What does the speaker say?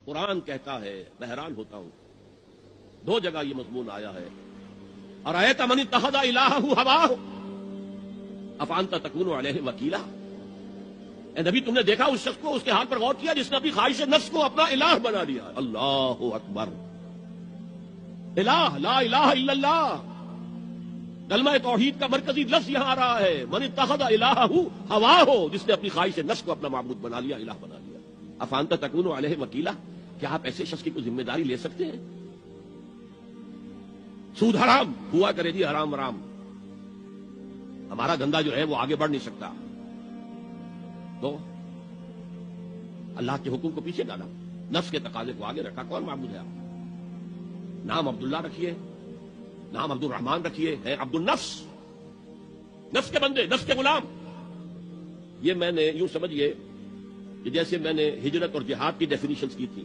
قرآن کہتا ہے، میں حیران ہوتا ہوں، 2 جگہ یہ مضمون آیا ہے، ارأیت من اتخذ الہہ ہواہ افانت تکون علیہ وکیلا۔ اے نبی، تم نے دیکھا اس شخص کو، اس کے حال پر غور کیا جس نے اپنی خواہش نفس کو اپنا الہ بنا لیا؟ اللہ اکبر، الہ، لا الہ الا اللہ، کلمہ توحید کا مرکزی لفظ یہاں آ رہا ہے، من اتخذ الہہ ہواہ، جس نے اپنی خواہش نفس کو اپنا معبود بنا لیا، الہ بنا لیا۔ افانت تکون علیہ وکیلا، کیا آپ ایسے شخص کی کوئی ذمہ داری لے سکتے ہیں؟ سود حرام ہوا کرے جی، حرام حرام، ہمارا دھندا جو ہے وہ آگے بڑھ نہیں سکتا، تو اللہ کے حکم کو پیچھے ڈالا، نفس کے تقاضے کو آگے رکھا۔ کون معبود ہے آپ؟ نام عبداللہ رکھیے، نام عبد الرحمان رکھیے، ہے عبد النفس، نفس کے بندے، نفس کے غلام۔ یہ میں نے یوں سمجھیے کہ جیسے میں نے ہجرت اور جہاد کی ڈیفینیشنز کی تھی،